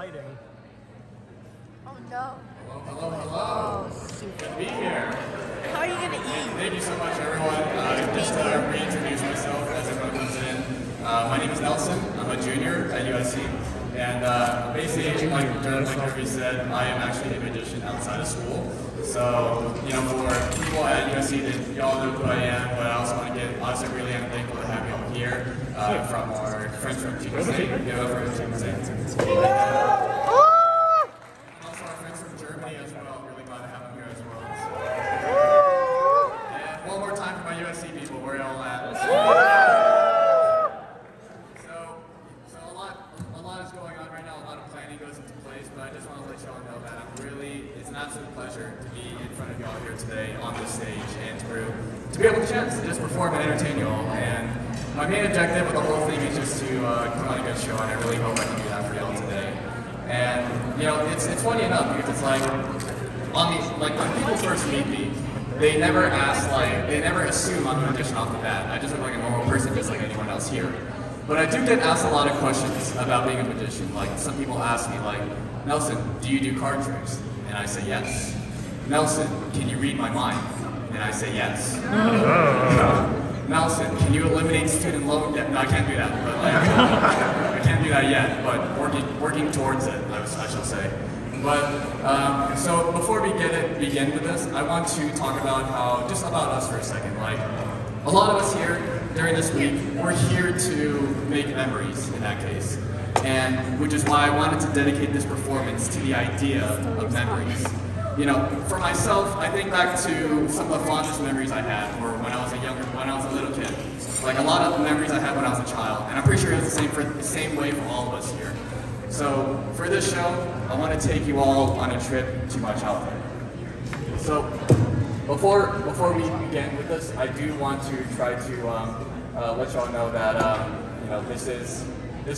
lighting. Oh no. Hello. Oh, super. Good to be here. How are you going to eat? Thank you so much, everyone. Just to reintroduce myself as everyone comes in. My name is Nelson. I'm a junior at USC. And basically, like Kirby said, I am actually a magician outside of school. So, you know, for people at USC, that y'all know who I am, but I also want to get, obviously, really am thankful to have y'all here from our friends from TUC. Give it over to TUC. To be able to chance to just perform and entertain you all. And my main objective with the whole thing is just to put on a good show, and I really hope I can do that for y'all today. And you know, it's funny enough because it's like when people first meet me, they never assume I'm a magician off the bat. I just look like a normal person, just like anyone else here. But I do get asked a lot of questions about being a magician. Like some people ask me, like, Nelson, do you do card tricks? And I say yes. Nelson, can you read my mind? And I say yes. Nelson, can you eliminate student loan debt? No, I can't do that. But like, I can't do that yet. But working towards it, I shall say. But so before we begin with this, I want to talk about just about us for a second. Like a lot of us here during this week, we're here to make memories. In that case, and which is why I wanted to dedicate this performance to the idea of memories. You know, for myself, I think back to some of the fondest memories I had were when I was a little kid. Like a lot of the memories I had when I was a child, and I'm pretty sure it's the same way for all of us here. So for this show, I want to take you all on a trip to my childhood. So before we begin with this, I do want to try to let y'all know that you know, this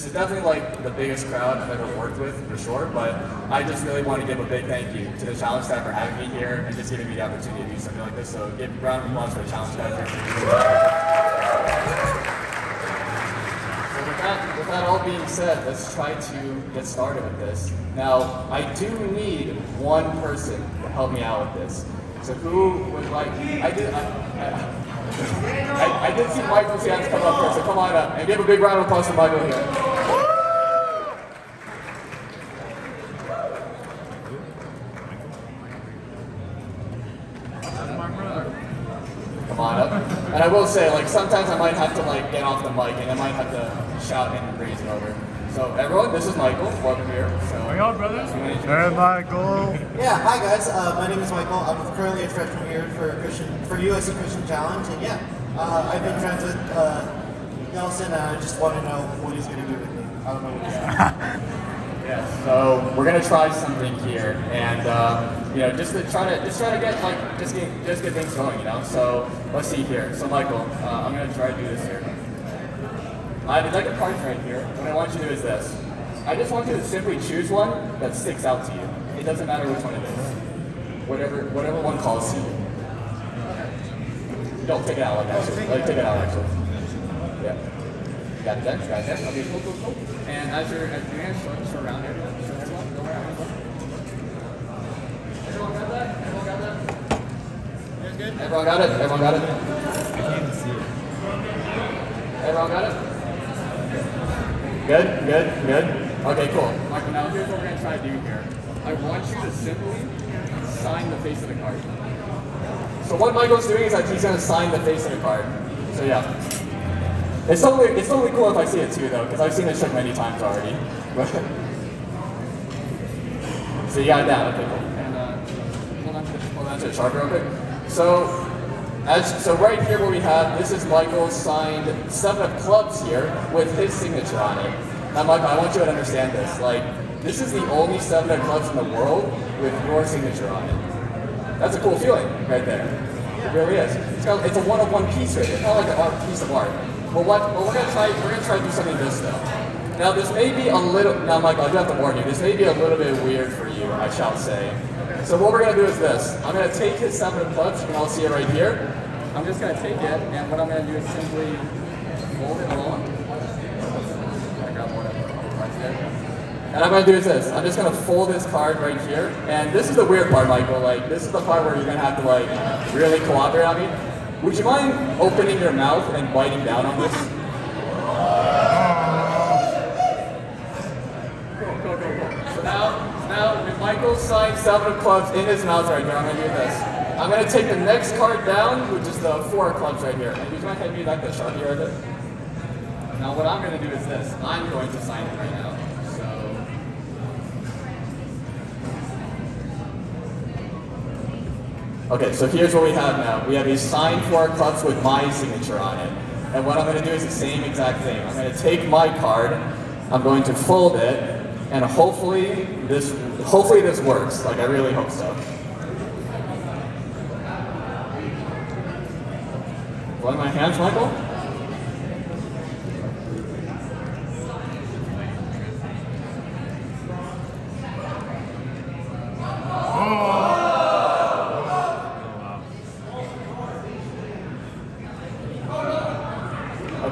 is definitely like the biggest crowd I've ever worked with, for sure, but I just really want to give a big thank you to the challenge staff for having me here and just giving me the opportunity to do something like this. So give a round of applause for the challenge staff. So with that all being said, let's try to get started with this. Now, I do need one person to help me out with this. So who would like, I did see Michael's hands come up here, so come on up and give a big round of applause to Michael here. Come on up. And I will say, like, sometimes I might have to like get off the mic and I might have to shout and raise it over. So everyone, this is Michael. Welcome here. So, hang on, brothers. Hey, Michael. Yeah, hi guys. My name is Michael. I'm currently a freshman here for USC Christian Challenge, and yeah, I've been friends with Nelson, and I just want to know what he's going to do with me. I don't know what he's going to do. Yeah. So we're gonna try something here, and you know, just to try to get like just get things going, you know. So let's see here. So Michael, I'm gonna try to do this here. I have a deck of cards right here. What I want you to do is this. I just want you to simply choose one that sticks out to you. It doesn't matter which one it is. Whatever one calls to you. Don't take it out like actually. Like take it out actually. Yeah. You got the deck? You got the deck? Okay, cool. And as you're doing, show around everyone. Show everyone. Go around everyone. Everyone got that? Everyone got that? You guys good? Everyone got it? Everyone got it? I can't even see it. Everyone got it? Good. Okay, cool. Michael, now here's what we're going to try to do here. I want you to simply sign the face of the card. So what Michael's doing is that he's going to sign the face of the card. So yeah. It's totally cool if I see it too, though, because I've seen it trick many times already. So you got it down. Okay, cool. And hold on to the chart real quick. So right here what we have, this is Michael's signed 7 of clubs here with his signature on it. Now Michael, I want you to understand this. Like, this is the only 7 of clubs in the world with your signature on it. That's a cool feeling right there. It really is. It's a one-of-one piece right there. It's kind of like an art piece of art. But we're gonna try to do something this though. Now this may be a little, now Michael, I do have to warn you, this may be a little bit weird for you, I shall say. So what we're gonna do is this. I'm gonna take his 7 of clubs, you can all see it right here. I'm just gonna take it, and what I'm gonna do is simply fold it along. I got one of the cards there. And I'm gonna do is this. I'm just gonna fold this card right here. And this is the weird part, Michael. Like, this is the part where you're gonna have to like really cooperate on me. Would you mind opening your mouth and biting down on this? Cool. So now with Michael's signed 7 of clubs in his mouth right here, I'm gonna do this. I'm gonna take the next card down, which is the 4 of clubs right here. And would you mind handing me like the Sharpie right there? Now what I'm gonna do is this. I'm going to sign it right now. Okay, so here's what we have now. We have a signed 4 of clubs with my signature on it. And what I'm going to do is the same exact thing. I'm going to take my card, I'm going to fold it, and hopefully this works. Like, I really hope so. One of my hands, Michael?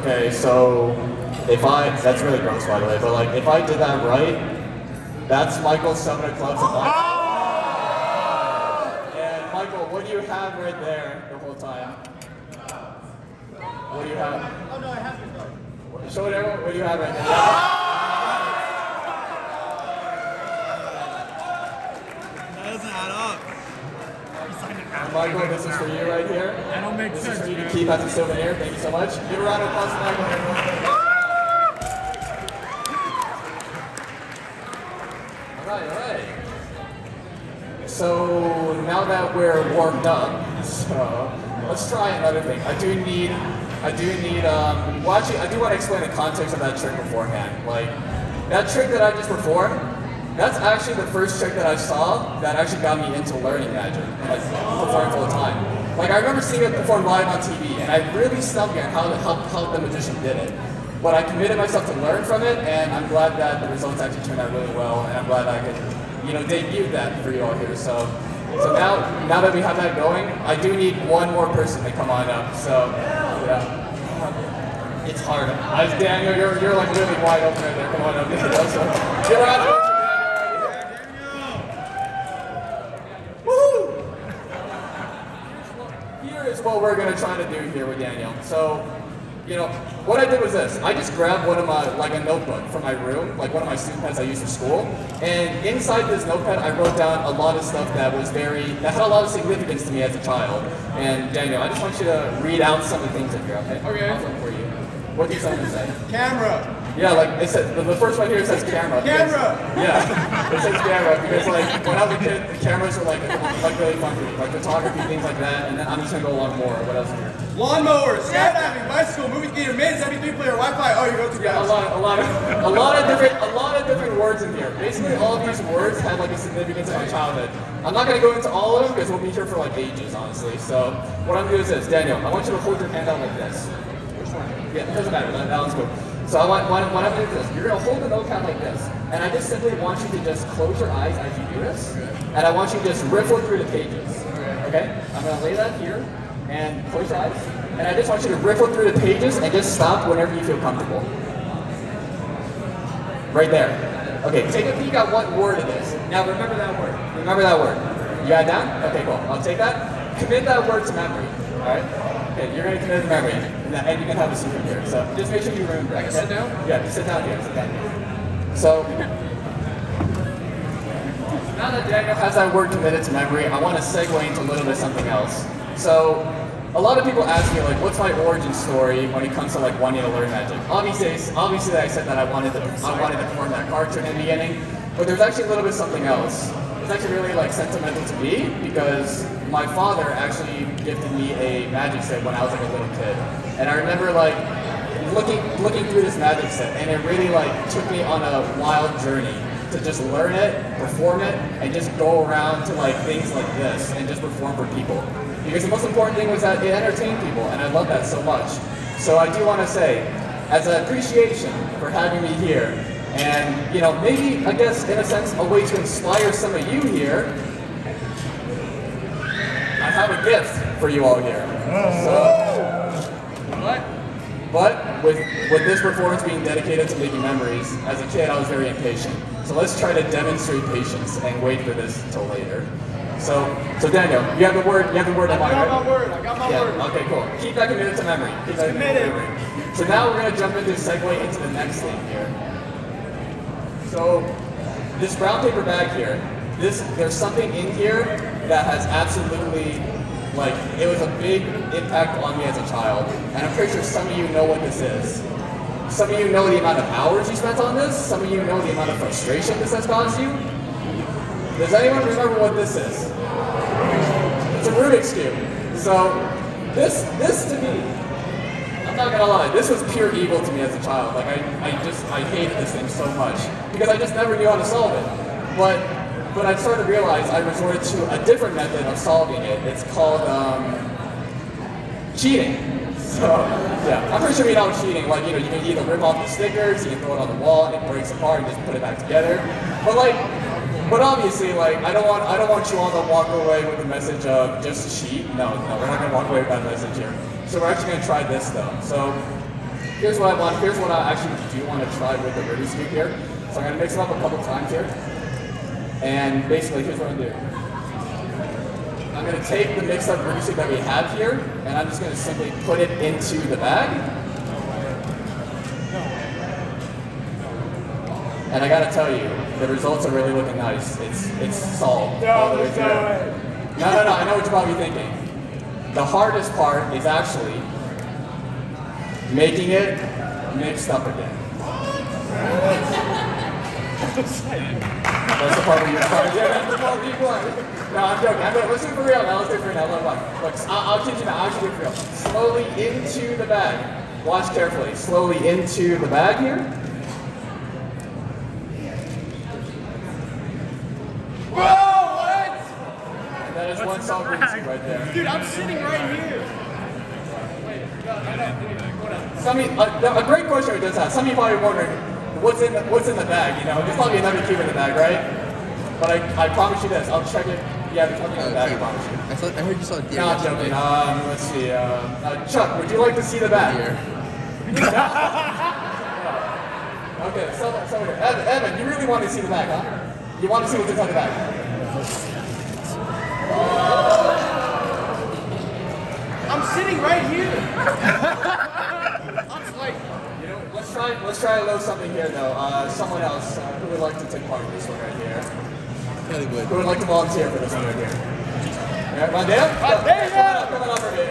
Okay, so that's really gross by the way, but like if I did that right, that's Michael's 7 of clubs and Michael. And Michael, what do you have right there the whole time? What do you have? Oh no, I have your card. Show it everyone, what do you have right now? That doesn't add up. Michael, this is for you right here. That don't make This sense. is for you to keep as a souvenir. Thank you so much. Give a round of applause to Michael, everyone. All right. So now that we're warmed up, so let's try another thing. I do want to explain the context of that trick beforehand. Like, that trick that I just performed, that's actually the first trick that I saw that actually got me into learning magic, and like performing full time. Like, I remember seeing it performed live on TV, and I really stumped at how the magician did it. But I committed myself to learn from it, and I'm glad that the results actually turned out really well, and I'm glad I could, debut that for you all here. So now that we have that going, I do need one more person to come on up. So yeah, it's hard. Daniel, you're like really wide open right there. Come on up. So, get out of it. Here's what we're going to try to do here with Daniel. So, what I did was this. I just grabbed a notebook from my room, like one of my student pens I use for school, and inside this notepad I wrote down a lot of stuff that had a lot of significance to me as a child. And Daniel, I just want you to read out some of the things in here, okay? Okay. I'll look for you. What do you say? Camera. Yeah, like it said, the first one here says camera. Camera! Yeah, it says camera because like when I was a kid, the cameras were like really fun for me, like photography, things like that, and then I'm just gonna go along more. What else is here? Lawnmower, skydiving, bicycle, movie theater, mains, MP3 player, Wi-Fi. Oh, you go to Yeah, a lot of different words in here. Basically, all of these words had like a significance in my childhood. I'm not gonna go into all of them because we'll be here for like ages, honestly. So what I'm gonna do is this, Daniel. I want you to hold your hand out like this. Which one? Yeah, it doesn't matter. That one's good. So what I'm going to do is this. You're going to hold the notepad like this. And I just simply want you to just close your eyes as you do this. And I want you to just riffle through the pages. Okay? I'm going to lay that here. And close your eyes. And I just want you to riffle through the pages and just stop whenever you feel comfortable. Right there. Okay, take a peek at what word it is. Now remember that word. Remember that word. You got it down? Okay, cool. I'll take that. Commit that word to memory. Alright? Okay, you're going to commit it to memory. And you can have a seat from here. So just make sure you remember. I can sit down? Yeah, sit down here. Sit down here. So now that Daniel has that word committed to memory, I want to segue into a little bit of something else. So a lot of people ask me, like, what's my origin story when it comes to like wanting to learn magic? Obviously I said that I wanted to perform that card trick in the beginning, but there's actually a little bit something else. It's actually really like sentimental to me because my father actually gifted me a magic set when I was like a little kid, and I remember like looking through this magic set, and it really like took me on a wild journey to just learn it, perform it, and just go around to like things like this and just perform for people. Because the most important thing was that it entertained people, and I love that so much. So I do want to say, as an appreciation for having me here, and maybe, I guess, in a sense, a way to inspire some of you here, I have a gift for you all here. So, what? with this performance being dedicated to making memories, as a kid I was very impatient. So let's try to demonstrate patience and wait for this till later. So Daniel, you have the word. You have the word. I got my word. Okay, cool. Keep that committed to memory. Keep that committed to memory. So now we're gonna jump into segue into the next thing here. So this brown paper bag here. There's something in here that has absolutely, like, it was a big impact on me as a child. And I'm pretty sure some of you know what this is. Some of you know the amount of hours you spent on this. Some of you know the amount of frustration this has caused you. Does anyone remember what this is? It's a Rubik's Cube. So this to me, I'm not gonna lie, this was pure evil to me as a child. Like I hated this thing so much because I just never knew how to solve it. But I started to realize I resorted to a different method of solving it. It's called cheating. So yeah, I'm pretty sure you know cheating. Like, you know, you can either rip off the stickers, you can throw it on the wall, and it breaks apart, and just put it back together. But obviously, like, I don't want you all to walk away with the message of just cheat. No, we're not gonna walk away with that message here. So we're actually gonna try this though. So here's what I actually do want to try with the Rubik's Cube here. So I'm gonna mix it up a couple times here. And basically, here's what I'm gonna do. I'm gonna take the mixed up Rubik's Cube that we have here, and I'm just gonna simply put it into the bag. And I gotta tell you, the results are really looking nice. It's solved all the way through. No, I know what you're probably thinking. The hardest part is actually making it mixed up again. That's the part where you're trying to keep going. No, I'm joking. Let's do it for real now. Let's do it for real now. Look, I'll teach you now. I'll actually do it for real. Slowly into the bag. Watch carefully. Slowly into the bag here. That is one solid Rubik's Cube right there. Dude, I'm sitting right here. A great question we just had. Some of you probably wondering, what's in the bag? You know, there's probably another cube in the bag, right? But I promise you this. I'll check it. Yeah, there's nothing in the bag. I promise you. I heard you saw a deer. No, I'm joking. Let's see. Chuck, would you like to see the bag? Okay, so Evan, you really want to see the bag, huh? You want to see what's inside the bag? I'm sitting right here. I'm like, you know, let's try a little something here though. Someone else who would like to take part in this one right here. Really good. Who would like to volunteer for this one right here? Yeah, Rondale? Come on up for me.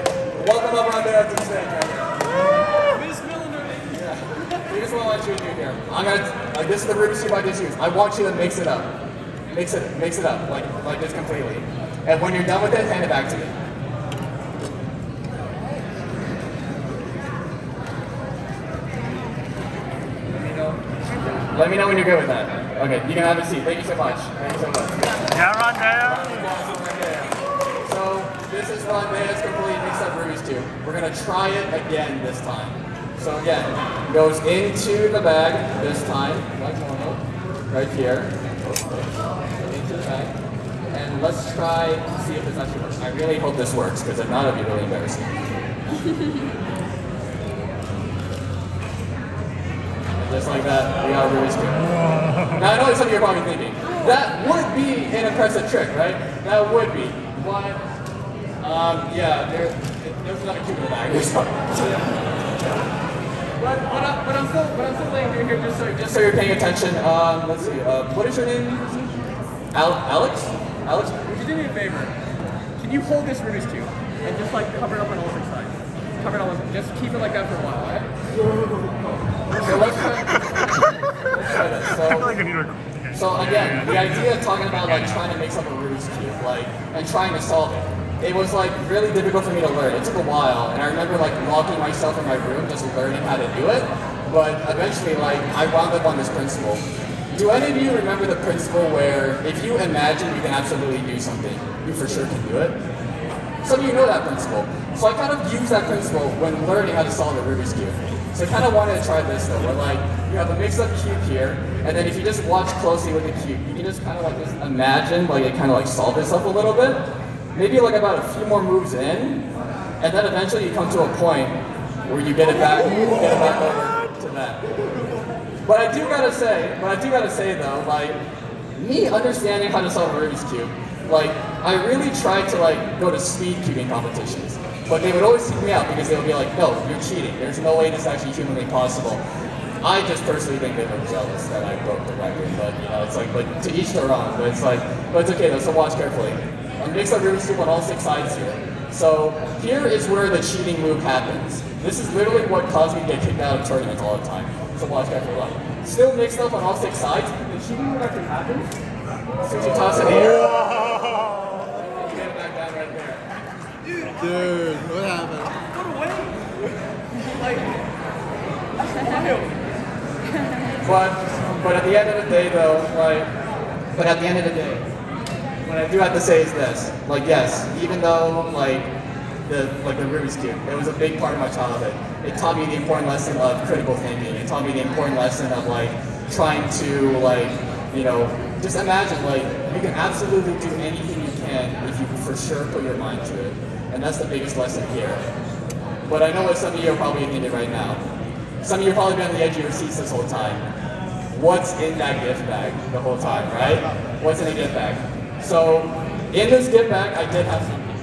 Welcome up, Rondale, to the stage right here. Miss Milliner. Yeah. Here's what I want you to do here. I'm gonna, this is the Rubik's Cube I just used. I want you to mix it up. Mix it up, like this completely. And when you're done with it, hand it back to me. Let me know when you're good with that. Okay, you can have a seat. Thank you so much. Thank you so much. Yeah, Rondale. So this is Rondale's complete mixed up Rubik's Cube. We're gonna try it again this time. So again, goes into the bag this time, like normal, right here. Into the bag. And let's try to see if this actually works. I really hope this works, because if not, it'll be really embarrassing. Just like that, we got a Rubik's Cube. Now I know some of you are probably thinking, that would be an impressive trick, right? That would be. But, yeah, there's another cube in the bag. But I'm still laying here just so you're paying attention. Let's see, what is your name? Alex? Alex? Would you do me a favor? Can you hold this Rubik's Cube and just like cover it up on all six sides? Cover it all, just keep it like that for a while, right? So let's try this. So again, the idea of talking about like trying to mix up a Rubik's Cube, like, and trying to solve it, it was like really difficult for me to learn. It took a while, and I remember like locking myself in my room just learning how to do it. But eventually, like, I wound up on this principle. Do any of you remember the principle where if you imagine you can absolutely do something, you for sure can do it? Some of you know that principle. So I kind of use that principle when learning how to solve a Rubik's Cube. So I kind of wanted to try this though, where like, you have a mixed up cube here, and then if you just watch closely with the cube, you can just kind of like just imagine like it kind of like solve itself a little bit. Maybe like about a few more moves in, and then eventually you come to a point where you get it back over to that. But I do gotta say though, like, me understanding how to solve a Rubik's Cube, like, I really tried to like go to speed cubing competitions, but they would always kick me out because they would be like, no, you're cheating. There's no way this is actually humanly possible. I just personally think they were jealous that I broke the record, but you know, it's like, but to each their own. But it's like, but it's okay though. So watch carefully. I'm mixed up Rubik's Cube on all 6 sides here. So here is where the cheating move happens. This is literally what caused me to get kicked out of tournaments all the time. So watch carefully. Look. Still mixed up on all 6 sides. The cheating move actually happens. As soon as you toss it in the air, you get it back down right there. Dude, what happened? What a win! Like, that's wild. But at the end of the day though, what I do have to say is this. Like, yes, even though like the Rubik's Cube, it was a big part of my childhood. It taught me the important lesson of critical thinking. It taught me the important lesson of like trying to like, you know, just imagine like you can absolutely do anything you can if you for sure put your mind to it. And that's the biggest lesson here. But I know what some of you are probably thinking right now. Some of you are probably been on the edge of your seats this whole time. What's in that gift bag the whole time, right? What's in the gift bag? So, in this gift bag, I did have something.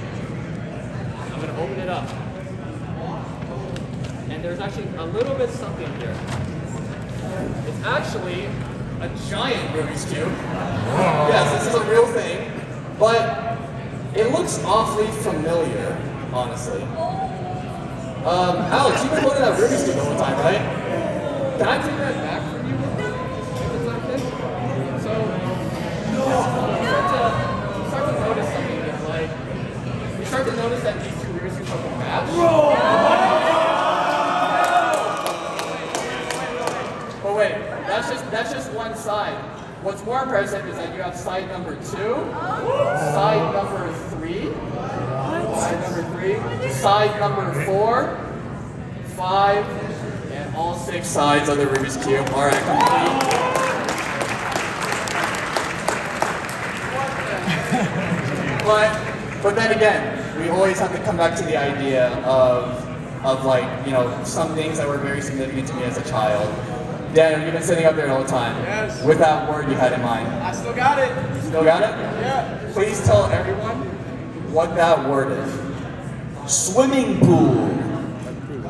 I'm going to open it up. And there's actually a little bit something here. It's actually a giant Rubik's Cube. Yes, this is a real thing. But it looks awfully familiar, honestly. Alex, you've been holding that Rubik's Cube the whole time, right? Can I take that back from you? If it's okay? So, you start to notice something. It's like, you start to notice that these 2 Rubik's Cubes are matched. But wait, that's just one side. What's more impressive is that you have side number 2, side number 3, side number 3, side number 4, 5, and all 6 sides of the Rubik's Cube are at complete. But then again, we always have to come back to the idea of like, you know, some things that were very significant to me as a child. Daniel, you've been sitting up there all the time. Yes. With that word you had in mind. I still got it. You still got it? Yeah. Please tell everyone what that word is. Swimming pool.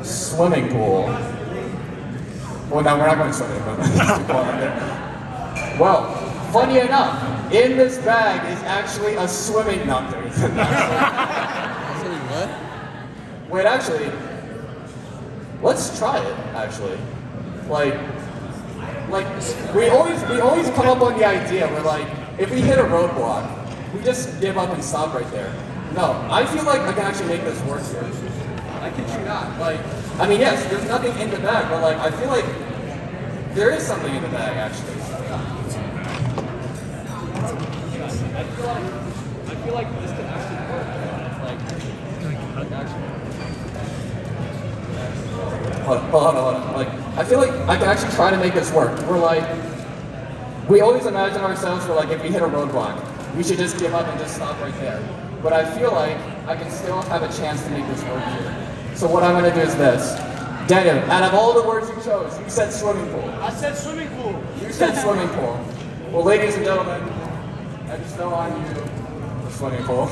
Swimming pool. Well, no, we're not going swimming, but well, funny enough, in this bag is actually a swimming number. What? Wait, actually, let's try it. Actually, like we always come up on the idea where like if we hit a roadblock, we just give up and stop right there. No, I feel like I can actually make this work here. I kid you not. Like, I mean, yes, there's nothing in the bag, but like I feel like there is something in the bag actually. I feel like this could actually work. Hold on. Like, I feel like I can actually try to make this work. We're like, we always imagine ourselves where like if we hit a roadblock, we should just give up and just stop right there. But I feel like I can still have a chance to make this work here. So what I'm gonna do is this. Daniel, out of all the words you chose, you said swimming pool. I said swimming pool. You said swimming pool. Well, ladies and gentlemen, I just know on you the swimming pool.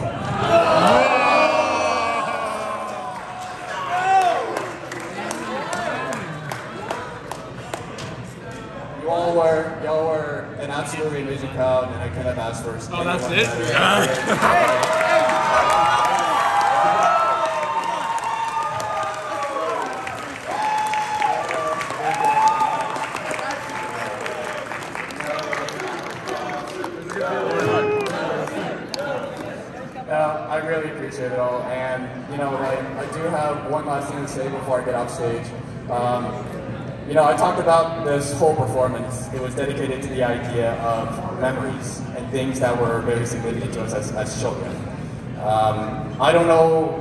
Y'all were an absolutely amazing crowd, and I couldn't have asked for anyone. Oh, that's it? I really appreciate it all, and you know, I do have one last thing to say before I get off stage. You know, I talked about this whole performance. It was dedicated to the idea of memories and things that were very significant to us as children. I don't know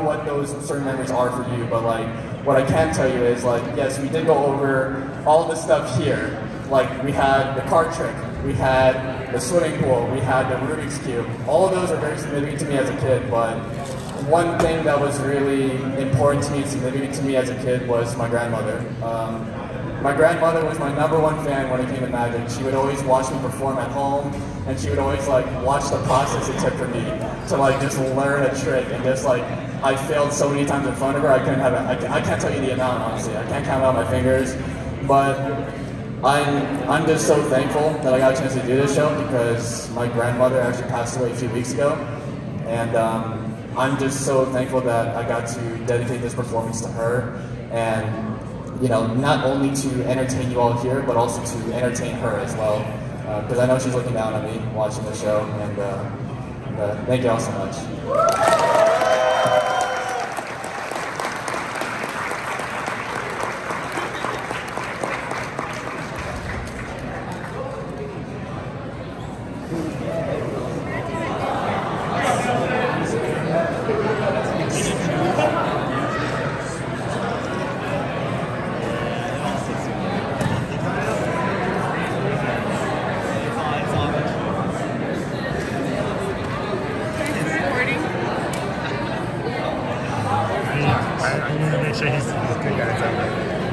what those certain memories are for you, but like, what I can tell you is like, yes, we did go over all the stuff here. Like, we had the card trick, we had the swimming pool, we had the Rubik's Cube. All of those are very significant to me as a kid, but one thing that was really important to me and significant to me as a kid was my grandmother. My grandmother was my #1 fan when it came to Magic. She would always watch me perform at home, and she would always like watch the process it took for me to like just learn a trick. And just like I failed so many times in front of her, I couldn't have it. I can't tell you the amount, honestly. I can't count it on my fingers. But I'm just so thankful that I got a chance to do this show because my grandmother actually passed away a few weeks ago, and I'm just so thankful that I got to dedicate this performance to her, and you know, not only to entertain you all here, but also to entertain her as well, because I know she's looking down on me watching the show, and thank you all so much. I need to make sure he's good guys out there.